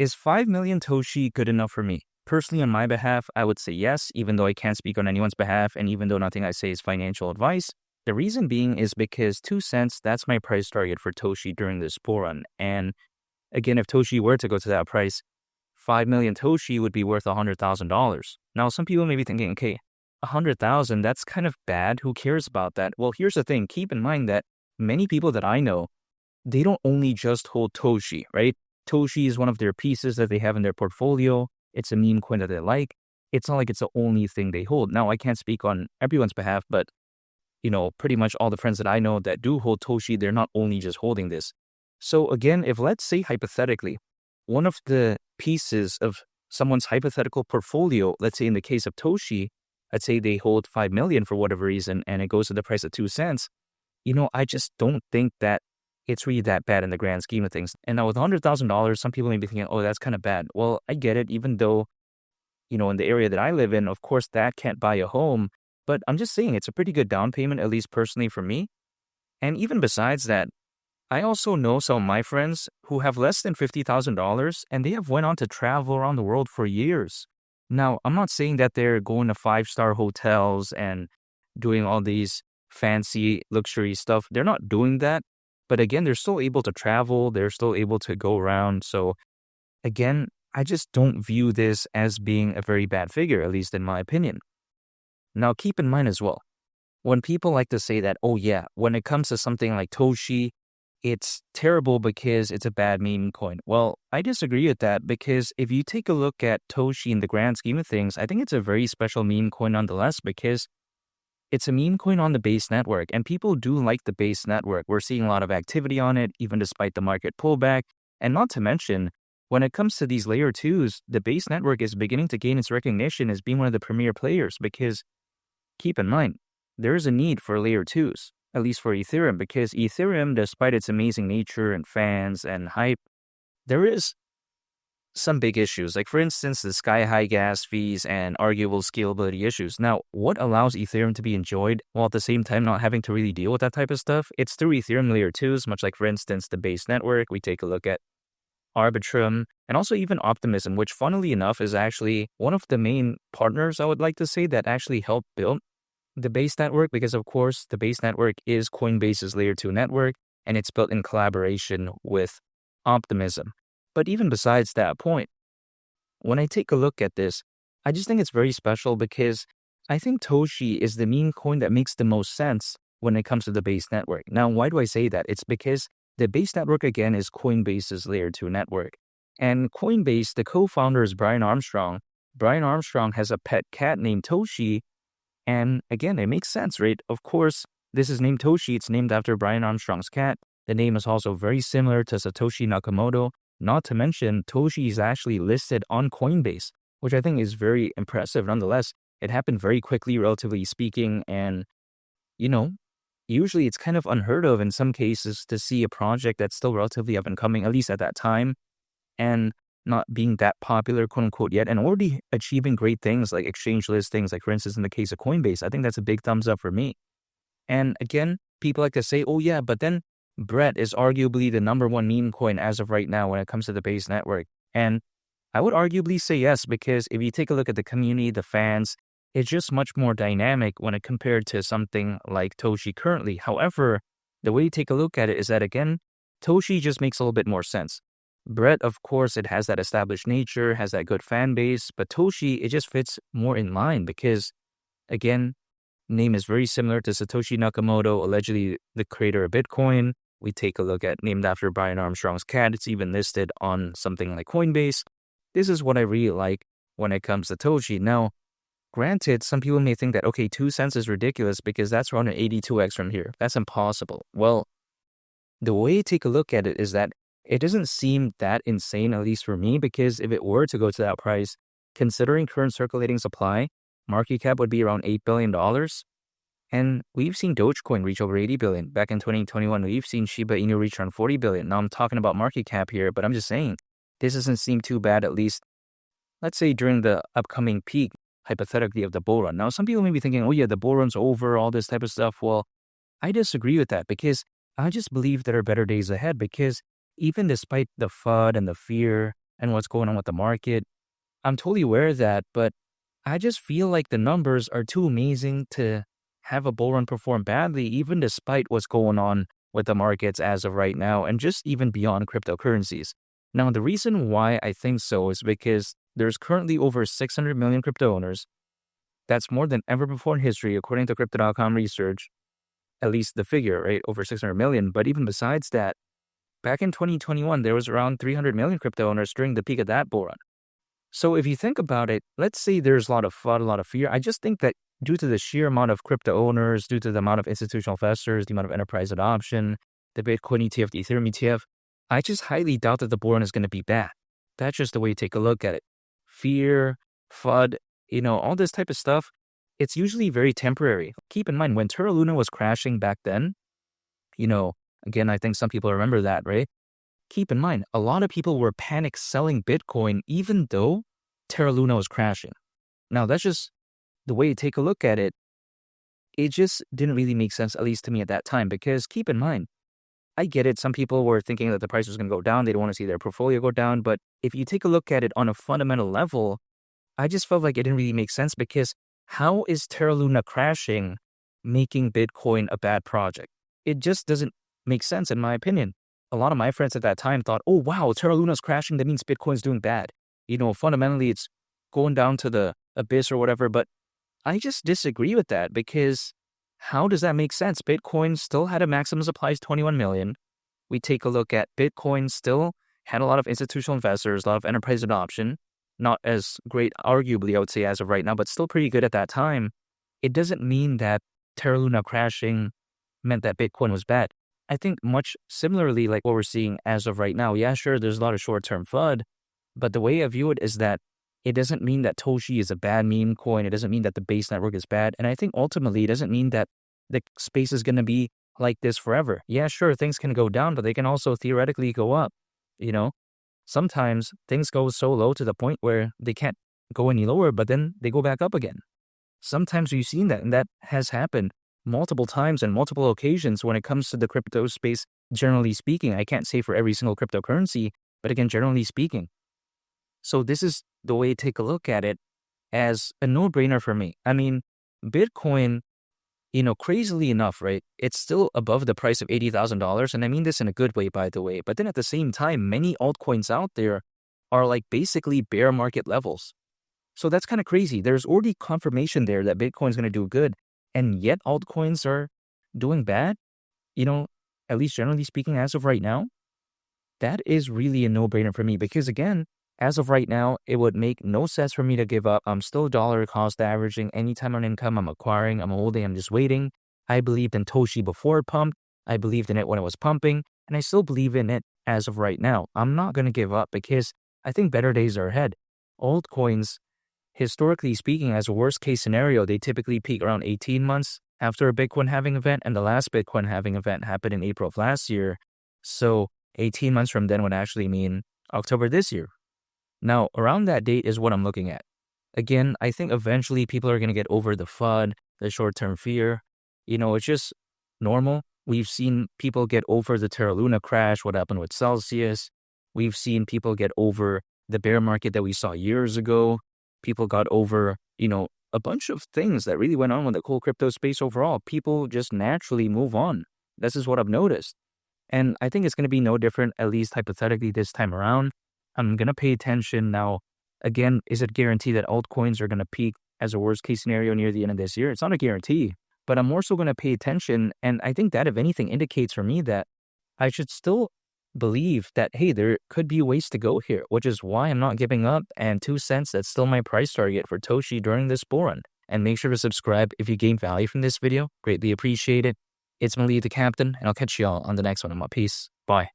Is 5 million Toshi good enough for me? Personally, on my behalf, I would say yes, even though I can't speak on anyone's behalf, and even though nothing I say is financial advice. The reason being is because 2 cents, that's my price target for Toshi during this bull run. And again, if Toshi were to go to that price, 5 million Toshi would be worth $100,000. Now, some people may be thinking, okay, 100,000, that's kind of bad. Who cares about that? Well, here's the thing. Keep in mind that many people that I know, they don't only just hold Toshi, right? Toshi is one of their pieces that they have in their portfolio. It's a meme coin that they like. It's not like it's the only thing they hold. Now, I can't speak on everyone's behalf, but pretty much all the friends that I know that do hold Toshi, they're not only just holding this. So again, if let's say hypothetically, one of the pieces of someone's hypothetical portfolio, let's say in the case of Toshi, let's say they hold 5 million for whatever reason, and it goes to the price of 2 cents, I just don't think that it's really that bad in the grand scheme of things. And now with $100,000, some people may be thinking, oh, that's kind of bad. Well, I get it, even though, in the area that I live in, of course, that can't buy a home. But I'm just saying it's a pretty good down payment, at least personally for me. And even besides that, I also know some of my friends who have less than $50,000 and they have went on to travel around the world for years. Now, I'm not saying that they're going to 5-star hotels and doing all these fancy luxury stuff. They're not doing that. But again, they're still able to travel. They're still able to go around. So again, I just don't view this as being a very bad figure, at least in my opinion. Now, keep in mind as well, when people like to say that, oh yeah, when it comes to something like Toshi, it's terrible because it's a bad meme coin. Well, I disagree with that because if you take a look at Toshi in the grand scheme of things, I think it's a very special meme coin nonetheless because it's a meme coin on the base network, and people do like the base network. We're seeing a lot of activity on it, even despite the market pullback. And not to mention, when it comes to these layer 2s, the base network is beginning to gain its recognition as being one of the premier players because, keep in mind, there is a need for layer 2s, at least for Ethereum, because Ethereum, despite its amazing nature and fans and hype, there is some big issues, like for instance, the sky-high gas fees and arguable scalability issues. Now, what allows Ethereum to be enjoyed while at the same time not having to really deal with that type of stuff? It's through Ethereum layer 2s, much like, for instance, the base network. We take a look at Arbitrum and also even Optimism, which funnily enough is actually one of the main partners, I would like to say, that actually helped build the base network because, of course, the base network is Coinbase's layer 2 network and it's built in collaboration with Optimism. But even besides that point, when I take a look at this, I just think it's very special because I think Toshi is the meme coin that makes the most sense when it comes to the base network. Now, why do I say that? It's because the base network, again, is Coinbase's layer 2 network. And Coinbase, the co-founder is Brian Armstrong. Brian Armstrong has a pet cat named Toshi. And again, it makes sense, right? Of course, this is named Toshi. It's named after Brian Armstrong's cat. The name is also very similar to Satoshi Nakamoto. Not to mention, Toshi is actually listed on Coinbase, which I think is very impressive. Nonetheless, it happened very quickly, relatively speaking. And, usually it's kind of unheard of in some cases to see a project that's still relatively up and coming, at least at that time, and not being that popular, quote unquote, yet, and already achieving great things like exchange listings, like for instance, in the case of Coinbase. I think that's a big thumbs up for me. And again, people like to say, oh yeah, but then Brett is arguably the number one meme coin as of right now when it comes to the base network. And I would arguably say yes, because if you take a look at the community, the fans, it's just much more dynamic when it compared to something like Toshi currently. However, the way you take a look at it is that, again, Toshi just makes a little bit more sense. Brett, of course, it has that established nature, has that good fan base, but Toshi, it just fits more in line because, again, name is very similar to Satoshi Nakamoto, allegedly the creator of Bitcoin. We take a look at named after Brian Armstrong's cat. It's even listed on something like Coinbase. This is what I really like when it comes to Toshi. Now, granted, some people may think that, okay, 2 cents is ridiculous because that's around an 82x from here. That's impossible. Well, the way you take a look at it is that it doesn't seem that insane, at least for me, because if it were to go to that price, considering current circulating supply, market cap would be around $8 billion. And we've seen Dogecoin reach over 80 billion. Back in 2021, we've seen Shiba Inu reach around 40 billion. Now I'm talking about market cap here, but I'm just saying, this doesn't seem too bad, at least, let's say during the upcoming peak, hypothetically, of the bull run. Now, some people may be thinking, oh yeah, the bull run's over, all this type of stuff. Well, I disagree with that because I just believe there are better days ahead because even despite the FUD and the fear and what's going on with the market. I'm totally aware of that, but I just feel like the numbers are too amazing to have a bull run perform badly, even despite what's going on with the markets as of right now, and just even beyond cryptocurrencies. Now, the reason why I think so is because there's currently over 600 million crypto owners. That's more than ever before in history, according to Crypto.com research, at least the figure, right? Over 600 million. But even besides that, back in 2021, there was around 300 million crypto owners during the peak of that bull run. So if you think about it, let's say there's a lot of FUD, a lot of fear. I just think that due to the sheer amount of crypto owners, due to the amount of institutional investors, the amount of enterprise adoption, the Bitcoin ETF, the Ethereum ETF, I just highly doubt that the bull run is going to be bad. That's just the way you take a look at it. Fear, FUD, all this type of stuff, it's usually very temporary. Keep in mind, when Terra Luna was crashing back then, again, I think some people remember that, right? Keep in mind, a lot of people were panic selling Bitcoin even though Terra Luna was crashing. Now, that's just the way you take a look at it. It just didn't really make sense, at least to me at that time, because keep in mind, I get it. Some people were thinking that the price was going to go down. They don't want to see their portfolio go down. But if you take a look at it on a fundamental level, I just felt like it didn't really make sense because how is Terra Luna crashing making Bitcoin a bad project? It just doesn't make sense in my opinion. A lot of my friends at that time thought, oh, wow, Terra Luna's crashing. That means Bitcoin's doing bad. Fundamentally, it's going down to the abyss or whatever. But I just disagree with that because how does that make sense? Bitcoin still had a maximum supply of 21 million. We take a look at Bitcoin still had a lot of institutional investors, a lot of enterprise adoption. Not as great, arguably, I would say, as of right now, but still pretty good at that time. It doesn't mean that Terra Luna crashing meant that Bitcoin was bad. I think much similarly, like what we're seeing as of right now, yeah, sure, there's a lot of short-term FUD, but the way I view it is that it doesn't mean that Toshi is a bad meme coin. It doesn't mean that the base network is bad. And I think ultimately it doesn't mean that the space is going to be like this forever. Yeah, sure, things can go down, but they can also theoretically go up. Sometimes things go so low to the point where they can't go any lower, but then they go back up again. Sometimes we've seen that, and that has happened multiple times and multiple occasions when it comes to the crypto space, generally speaking. I can't say for every single cryptocurrency, but again, generally speaking. So this is the way to take a look at it as a no-brainer for me. I mean, Bitcoin, crazily enough, right? It's still above the price of $80,000. And I mean this in a good way, by the way. But then at the same time, many altcoins out there are like basically bear market levels. So that's kind of crazy. There's already confirmation there that Bitcoin's going to do good. And yet altcoins are doing bad, at least generally speaking, as of right now. That is really a no-brainer for me because, again, as of right now, it would make no sense for me to give up. I'm still dollar cost averaging. Anytime on income, I'm acquiring, I'm holding, I'm just waiting. I believed in Toshi before it pumped. I believed in it when it was pumping. And I still believe in it as of right now. I'm not going to give up because I think better days are ahead. Altcoins, historically speaking, as a worst case scenario, they typically peak around 18 months after a Bitcoin halving event. And the last Bitcoin halving event happened in April of last year. So 18 months from then would actually mean October this year. Now, around that date is what I'm looking at. Again, I think eventually people are going to get over the FUD, the short-term fear. It's just normal. We've seen people get over the Terra Luna crash, what happened with Celsius. We've seen people get over the bear market that we saw years ago. People got over, a bunch of things that really went on with the whole crypto space overall. People just naturally move on. This is what I've noticed. And I think it's going to be no different, at least hypothetically this time around. I'm going to pay attention now. Again, is it guaranteed that altcoins are going to peak as a worst case scenario near the end of this year? It's not a guarantee, but I'm more so going to pay attention. And I think that, if anything, indicates for me that I should still believe that, hey, there could be ways to go here, which is why I'm not giving up. And 2 cents, that's still my price target for Toshi during this bull run. And make sure to subscribe if you gain value from this video. Greatly appreciate it. It's Malik the Captain, and I'll catch y'all on the next one. Peace. Bye.